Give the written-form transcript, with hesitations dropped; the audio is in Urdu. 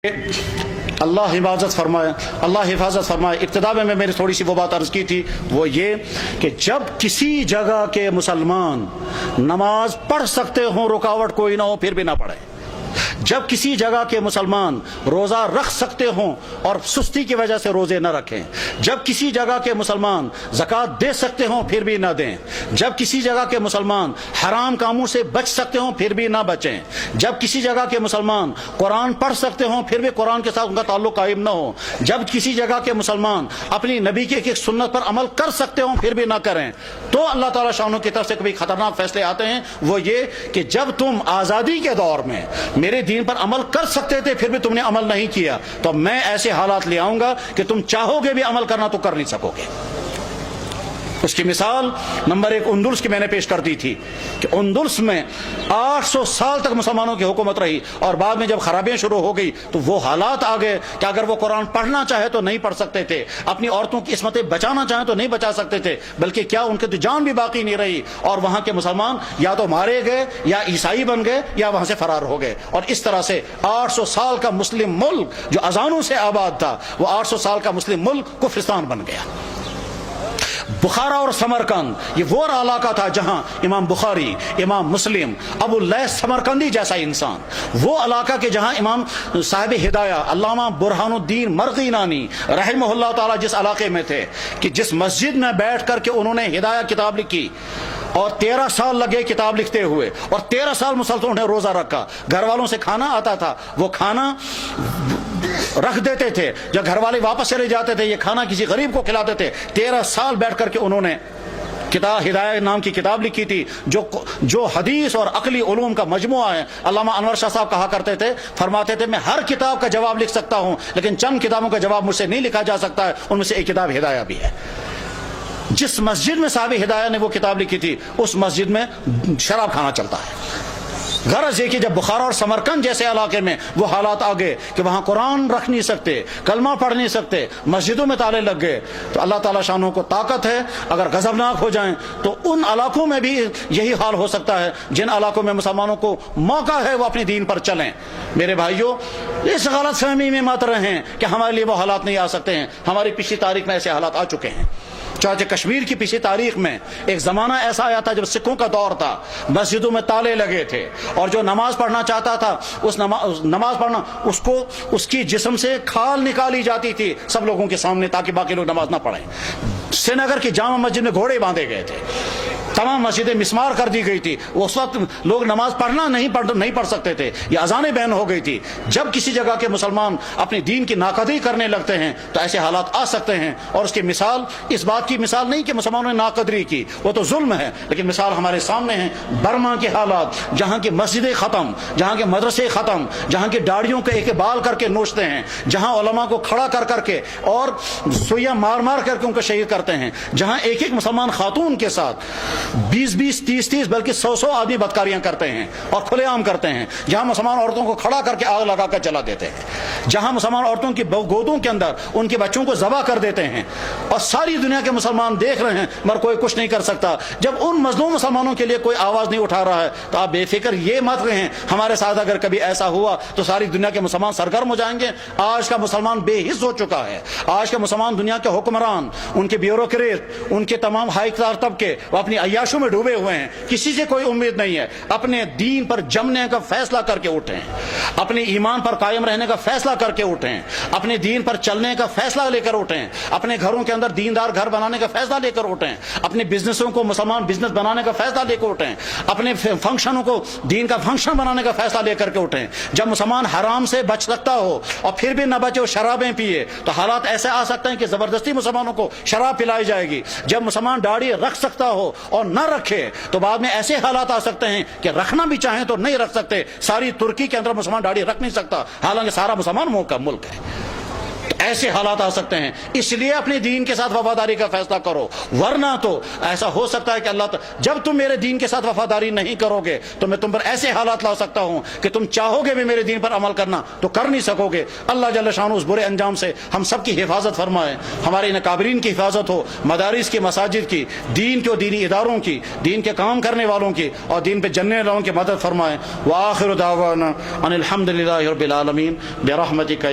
اللہ حفاظت فرمائے. ابتدا میں میری تھوڑی سی وہ بات عرض کی تھی، وہ یہ کہ جب کسی جگہ کے مسلمان نماز پڑھ سکتے ہوں، رکاوٹ کوئی نہ ہو، پھر بھی نہ پڑھیں. جب کسی جگہ کے مسلمان روزہ رکھ سکتے ہوں اور سستی کی وجہ سے روزے نہ رکھیں. جب کسی جگہ کے مسلمان زکوٰۃ دے سکتے ہوں، پھر بھی نہ دیں. جب کسی جگہ کے مسلمان حرام کاموں سے بچ سکتے ہوں، پھر بھی نہ بچیں. جب کسی جگہ کے مسلمان قرآن پڑھ سکتے ہوں، پھر بھی قرآن کے ساتھ ان کا تعلق قائم نہ ہو. جب کسی جگہ کے مسلمان اپنی نبی کی ایک سنت پر عمل کر سکتے ہوں، پھر بھی نہ کریں. تو اللہ تعالیٰ شانوں کی طرف سے کبھی خطرناک فیصلے آتے ہیں، وہ یہ کہ جب تم آزادی کے دور میں میرے دین پر عمل کر سکتے تھے، پھر بھی تم نے عمل نہیں کیا، تو میں ایسے حالات لے آؤں گا کہ تم چاہو گے بھی عمل کرنا تو کر نہیں سکو گے. اس کی مثال نمبر 1 اندلس کی میں نے پیش کر دی تھی کہ اندلس میں 800 سال تک مسلمانوں کی حکومت رہی، اور بعد میں جب خرابیاں شروع ہو گئی تو وہ حالات آ گئے کہ اگر وہ قرآن پڑھنا چاہے تو نہیں پڑھ سکتے تھے، اپنی عورتوں کی عصمتیں بچانا چاہیں تو نہیں بچا سکتے تھے، بلکہ کیا ان کی تو جان بھی باقی نہیں رہی، اور وہاں کے مسلمان یا تو مارے گئے یا عیسائی بن گئے یا وہاں سے فرار ہو گئے. اور اس طرح سے 800 سال کا مسلم ملک جو اذانوں سے آباد تھا، وہ 800 سال کا مسلم ملک کفرستان بن گیا. بخارا اور سمرقند یہ وہ علاقہ تھا جہاں امام بخاری، امام مسلم، ابو اللیث سمرقندی جیسا انسان، وہ علاقہ کے جہاں امام صاحب ہدایہ علامہ برہان الدین مرغی نانی رحمہ اللہ تعالی جس علاقے میں تھے، کہ جس مسجد میں بیٹھ کر کے انہوں نے ہدایہ کتاب لکھی، اور 13 سال لگے کتاب لکھتے ہوئے، اور 13 سال مسلسل انہیں روزہ رکھا. گھر والوں سے کھانا آتا تھا، وہ کھانا رکھ دیتے تھے، جب گھر والے واپس چلے جاتے تھے یہ کھانا کسی غریب کو کھلاتے تھے. 13 سال بیٹھ کر کے انہوں نے کتاب ہدایہ نام کی کتاب لکھی تھی، جو حدیث اور عقلی علوم کا مجموعہ ہے. علامہ انور شاہ صاحب کہا کرتے تھے، فرماتے تھے میں ہر کتاب کا جواب لکھ سکتا ہوں، لیکن چند کتابوں کا جواب مجھ سے نہیں لکھا جا سکتا ہے، ان میں سے ایک کتاب ہدایہ بھی ہے. جس مسجد میں صاحب ہدایہ نے وہ کتاب لکھی تھی، اس مسجد میں شراب کھانا چلتا ہے. غرض یہ کہ جب بخارا اور سمرقند جیسے علاقے میں وہ حالات آ گئے کہ وہاں قرآن رکھ نہیں سکتے، کلمہ پڑھ نہیں سکتے، مسجدوں میں تالے لگ گئے، تو اللہ تعالیٰ شانوں کو طاقت ہے، اگر غضبناک ہو جائیں تو ان علاقوں میں بھی یہی حال ہو سکتا ہے جن علاقوں میں مسلمانوں کو موقع ہے وہ اپنے دین پر چلیں. میرے بھائیوں، اس غلط فہمی میں مت رہیں کہ ہمارے لیے وہ حالات نہیں آ سکتے ہیں. ہماری پچھلی تاریخ میں ایسے حالات آ چکے ہیں. چاہے کشمیر کی پچھلی تاریخ میں ایک زمانہ ایسا آیا تھا جب سکھوں کا دور تھا، مسجدوں میں تالے لگے تھے، اور جو نماز پڑھنا چاہتا تھا اس نماز پڑھنا اس کی جسم سے کھال نکالی جاتی تھی سب لوگوں کے سامنے، تاکہ باقی لوگ نماز نہ پڑھیں. سری نگر کی جامع مسجد میں گھوڑے باندھے گئے تھے، تمام مسجدیں مسمار کر دی گئی تھی. اس وقت لوگ نماز پڑھنا نہیں پڑھ سکتے تھے، یہ اذانیں بین ہو گئی تھی. جب کسی جگہ کے مسلمان اپنے دین کی ناقدری کرنے لگتے ہیں تو ایسے حالات آ سکتے ہیں. اور اس کی مثال اس بات کی مثال نہیں کہ مسلمانوں نے ناقدری کی، وہ تو ظلم ہے، لیکن مثال ہمارے سامنے ہیں برما کے حالات، جہاں کی مسجدیں ختم، جہاں کے مدرسے ختم، جہاں کی داڑھیوں کے ایک بال کر کے نوچتے ہیں، جہاں علماء کو کھڑا کر کے اور سوئیاں مار کر کے ان کو شہید کرتے ہیں، جہاں ایک مسلمان خاتون کے ساتھ 20 30 بلکہ 100 آدمی بدکاریاں کرتے ہیں اور کھلے عام کرتے ہیں، جہاں مسلمان عورتوں کو کھڑا کر کے آگ لگا کر جلا دیتے ہیں، جہاں مسلمان عورتوں کی گودوں کے اندر ان کے بچوں کو ذبح کر دیتے ہیں، اور ساری دنیا کے مسلمان دیکھ رہے ہیں مگر کوئی کچھ نہیں کر سکتا. جب ان مظلوم مسلمانوں کے لیے کوئی آواز نہیں اٹھا رہا ہے تو آپ بے فکر یہ مت رہیں ہمارے ساتھ اگر کبھی ایسا ہوا تو ساری دنیا کے مسلمان سرگرم ہو جائیں گے. آج کا مسلمان بے حس ہو چکا ہے. آج کا مسلمان دنیا کے حکمران، ان کے بیوروکریٹ، ان کے تمام ہائی کلاس طبقے وہ اپنی عیاشوں میں ڈوبے ہوئے ہیں. کسی سے کوئی امید نہیں ہے. اپنے دین پر جمنے کا فیصلہ کر کے اٹھیں، اپنے ایمان پر قائم رہنے کا فیصلہ کر کے اٹھیں، اپنے دین پر چلنے کا فیصلہ لے کر اٹھیں، اپنے گھروں کے اندر دیندار گھر بنانے کا فیصلہ لے کر اٹھیں، اپنے بزنسوں کو مسلمان بزنس بنانے کا فیصلہ لے کر اٹھیں، اپنے فنکشنوں کو دین کا فنکشن بنانے کا فیصلہ لے کر کے اٹھیں. جب مسلمان حرام سے بچ سکتا ہو اور پھر بھی نہ بچے اور شرابیں پیے تو حالات ایسے آ سکتے ہیں کہ زبردستی مسلمانوں کو شراب پلائی جائے گی. جب مسلمان داڑھی رکھ سکتا ہو اور نہ رکھے تو بعد میں ایسے حالات آ سکتے ہیں کہ رکھنا بھی چاہیں تو نہیں رکھ سکتے. ساری ترکی کے اندر مسلمان داڑھی رکھ نہیں سکتا، حالانکہ سارا مسلمان ملک ہے. ایسے حالات آ سکتے ہیں، اس لیے اپنے دین کے ساتھ وفاداری کا فیصلہ کرو، ورنہ تو ایسا ہو سکتا ہے کہ اللہ جب تم میرے دین کے ساتھ وفاداری نہیں کرو گے تو میں تم پر ایسے حالات لا سکتا ہوں کہ تم چاہو گے بھی میرے دین پر عمل کرنا تو کر نہیں سکو گے۔ اللہ جل شانہ اس برے انجام سے ہم سب کی حفاظت فرمائے، ہمارے ان اکابرین کی حفاظت ہو، مدارس کی، مساجد کی، دین کے اور دینی اداروں کی، دین کے کام کرنے والوں کی اور دین پہ جننے والوں کی مدد فرمائے۔ وآخر دعوانا ان الحمد للہ رب العالمین برحمتک